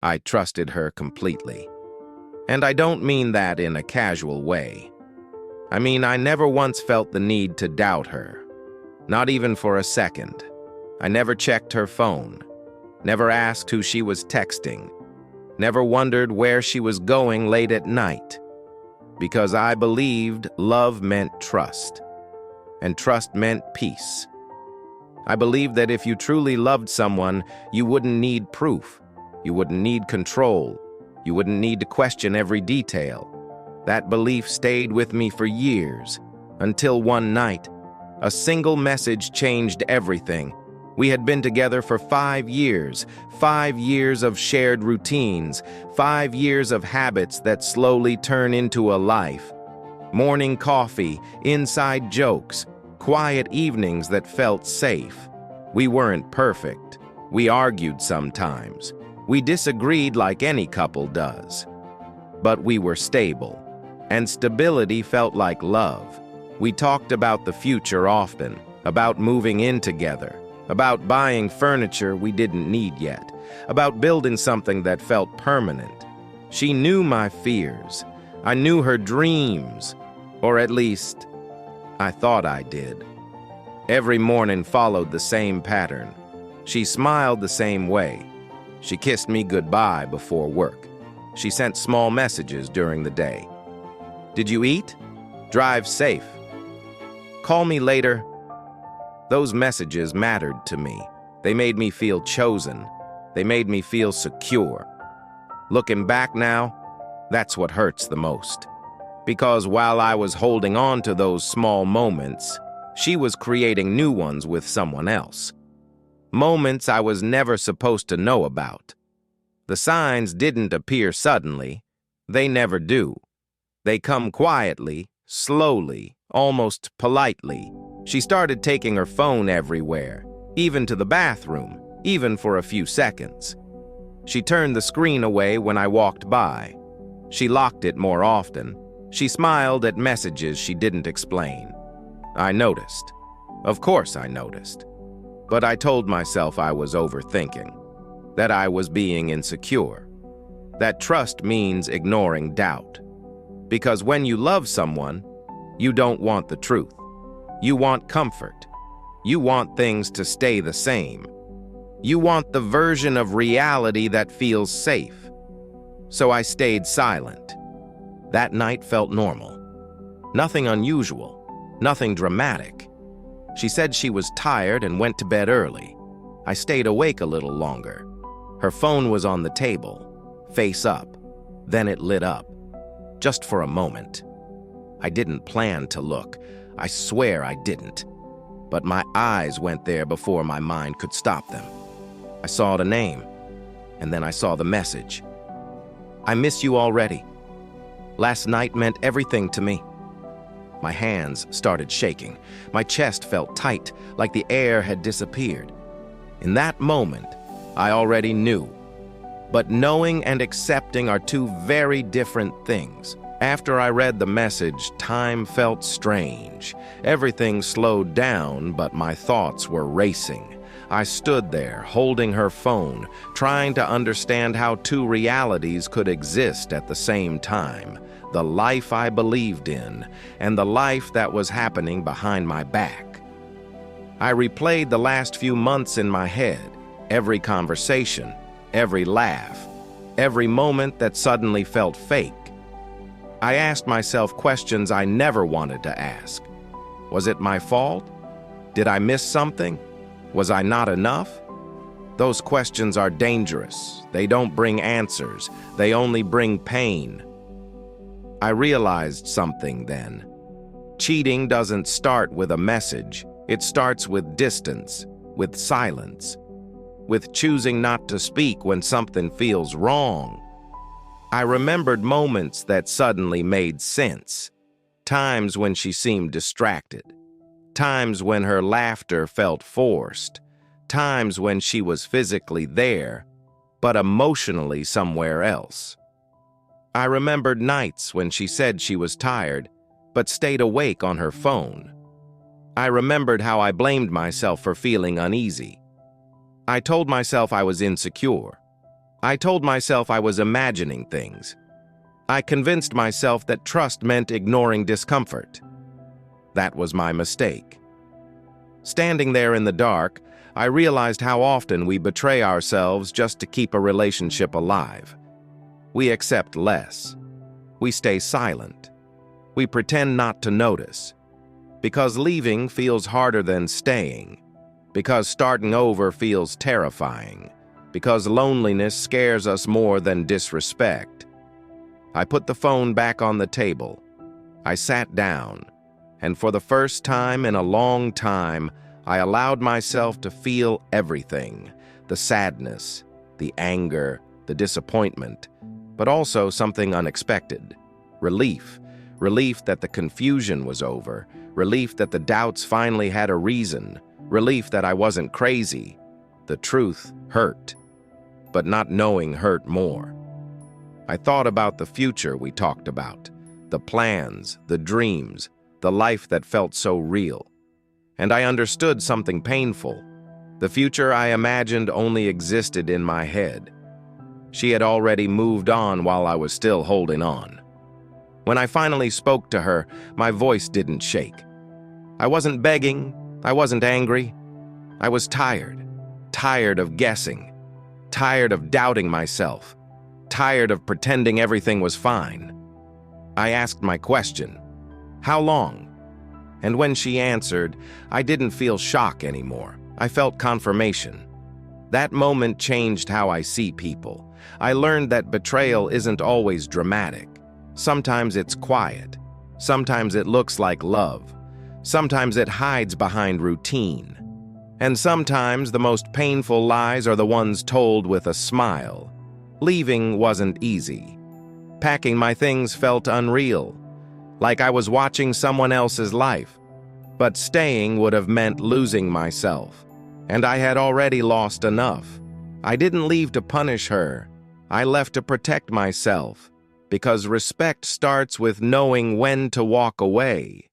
I trusted her completely. And I don't mean that in a casual way. I mean, I never once felt the need to doubt her. Not even for a second. I never checked her phone. Never asked who she was texting. Never wondered where she was going late at night. Because I believed love meant trust. And trust meant peace. I believed that if you truly loved someone, you wouldn't need proof. You wouldn't need control. You wouldn't need to question every detail. That belief stayed with me for years, until one night, a single message changed everything. We had been together for 5 years, 5 years of shared routines, 5 years of habits that slowly turn into a life. Morning coffee, inside jokes, quiet evenings that felt safe. We weren't perfect. We argued sometimes. We disagreed like any couple does. But we were stable, and stability felt like love. We talked about the future often, about moving in together, about buying furniture we didn't need yet, about building something that felt permanent. She knew my fears. I knew her dreams, or at least, I thought I did. Every morning followed the same pattern. She smiled the same way. She kissed me goodbye before work. She sent small messages during the day. Did you eat? Drive safe. Call me later. Those messages mattered to me. They made me feel chosen. They made me feel secure. Looking back now, that's what hurts the most. Because while I was holding on to those small moments, she was creating new ones with someone else. Moments I was never supposed to know about. The signs didn't appear suddenly. They never do. They come quietly, slowly, almost politely. She started taking her phone everywhere, even to the bathroom, even for a few seconds. She turned the screen away when I walked by. She locked it more often. She smiled at messages she didn't explain. I noticed. Of course I noticed. But I told myself I was overthinking, that I was being insecure, that trust means ignoring doubt. Because when you love someone, you don't want the truth. You want comfort. You want things to stay the same. You want the version of reality that feels safe. So I stayed silent. That night felt normal. Nothing unusual, nothing dramatic. She said she was tired and went to bed early. I stayed awake a little longer. Her phone was on the table, face up. Then it lit up. Just for a moment. I didn't plan to look. I swear I didn't. But my eyes went there before my mind could stop them. I saw the name, and then I saw the message. I miss you already. Last night meant everything to me. My hands started shaking. My chest felt tight, like the air had disappeared. In that moment, I already knew. But knowing and accepting are two very different things. After I read the message, time felt strange. Everything slowed down, but my thoughts were racing. I stood there, holding her phone, trying to understand how two realities could exist at the same time. The life I believed in, and the life that was happening behind my back. I replayed the last few months in my head, every conversation, every laugh, every moment that suddenly felt fake. I asked myself questions I never wanted to ask. Was it my fault? Did I miss something? Was I not enough? Those questions are dangerous. They don't bring answers. They only bring pain. I realized something then. Cheating doesn't start with a message. It starts with distance, with silence, with choosing not to speak when something feels wrong. I remembered moments that suddenly made sense. Times when she seemed distracted. Times when her laughter felt forced. Times when she was physically there, but emotionally somewhere else. I remembered nights when she said she was tired, but stayed awake on her phone. I remembered how I blamed myself for feeling uneasy. I told myself I was insecure. I told myself I was imagining things. I convinced myself that trust meant ignoring discomfort. That was my mistake. Standing there in the dark, I realized how often we betray ourselves just to keep a relationship alive. We accept less. We stay silent. We pretend not to notice. Because leaving feels harder than staying. Because starting over feels terrifying. Because loneliness scares us more than disrespect. I put the phone back on the table. I sat down, and for the first time in a long time, I allowed myself to feel everything: the sadness, the anger, the disappointment, but also something unexpected: relief. Relief that the confusion was over, relief that the doubts finally had a reason, relief that I wasn't crazy. The truth hurt, but not knowing hurt more. I thought about the future we talked about, the plans, the dreams, the life that felt so real. And I understood something painful. The future I imagined only existed in my head. She had already moved on while I was still holding on. When I finally spoke to her, my voice didn't shake. I wasn't begging. I wasn't angry. I was tired. Tired of guessing. Tired of doubting myself. Tired of pretending everything was fine. I asked my question: how long? And when she answered, I didn't feel shock anymore. I felt confirmation. That moment changed how I see people. I learned that betrayal isn't always dramatic. Sometimes it's quiet. Sometimes it looks like love. Sometimes it hides behind routine. And sometimes the most painful lies are the ones told with a smile. Leaving wasn't easy. Packing my things felt unreal, like I was watching someone else's life. But staying would have meant losing myself, and I had already lost enough. I didn't leave to punish her. I left to protect myself, because respect starts with knowing when to walk away.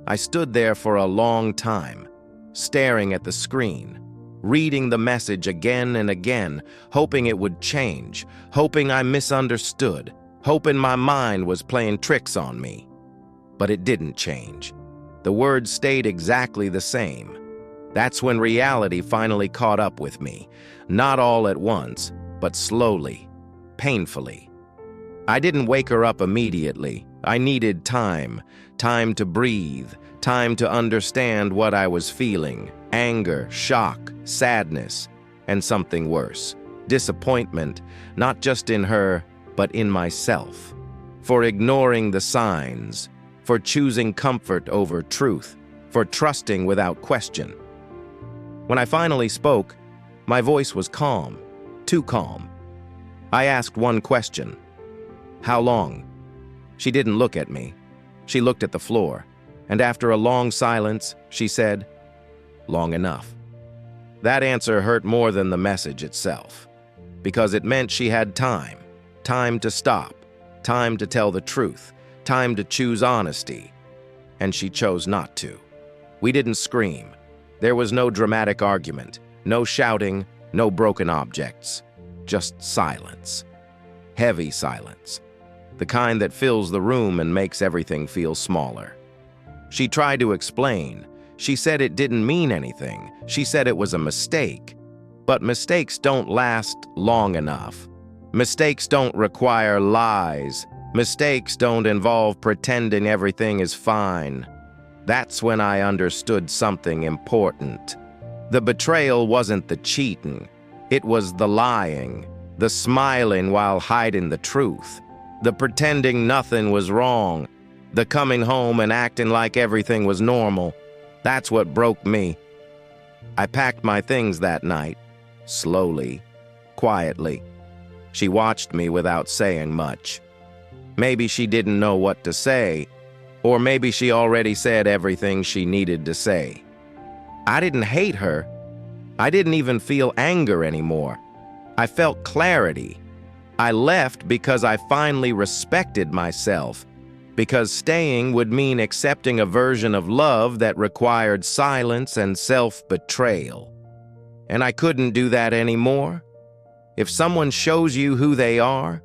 I stood there for a long time, staring at the screen, reading the message again and again, hoping it would change, hoping I misunderstood, hoping my mind was playing tricks on me. But it didn't change. The words stayed exactly the same. That's when reality finally caught up with me, not all at once, but slowly, painfully. I didn't wake her up immediately. I needed time to breathe, time to understand what I was feeling: anger, shock, sadness, and something worse: disappointment, not just in her, but in myself, for ignoring the signs, for choosing comfort over truth, for trusting without question. When I finally spoke, my voice was calm, too calm. I asked one question: how long? She didn't look at me. She looked at the floor, and after a long silence, she said, "Long enough." That answer hurt more than the message itself, because it meant she had time to stop, time to tell the truth, time to choose honesty, and she chose not to. We didn't scream. There was no dramatic argument, no shouting, no broken objects, just silence. Heavy silence. The kind that fills the room and makes everything feel smaller. She tried to explain. She said it didn't mean anything. She said it was a mistake. But mistakes don't last long enough. Mistakes don't require lies. Mistakes don't involve pretending everything is fine. That's when I understood something important. The betrayal wasn't the cheating. It was the lying, the smiling while hiding the truth, the pretending nothing was wrong, the coming home and acting like everything was normal. That's what broke me. I packed my things that night, slowly, quietly. She watched me without saying much. Maybe she didn't know what to say, or maybe she already said everything she needed to say. I didn't hate her. I didn't even feel anger anymore. I felt clarity. I left because I finally respected myself, because staying would mean accepting a version of love that required silence and self-betrayal. And I couldn't do that anymore. If someone shows you who they are,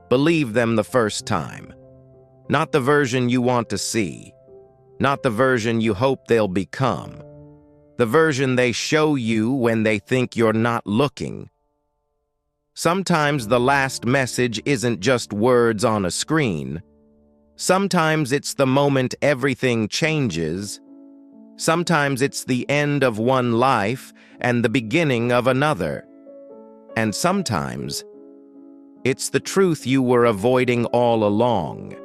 believe them the first time. Not the version you want to see. Not the version you hope they'll become. The version they show you when they think you're not looking. Sometimes the last message isn't just words on a screen. Sometimes it's the moment everything changes. Sometimes it's the end of one life and the beginning of another. And sometimes it's the truth you were avoiding all along.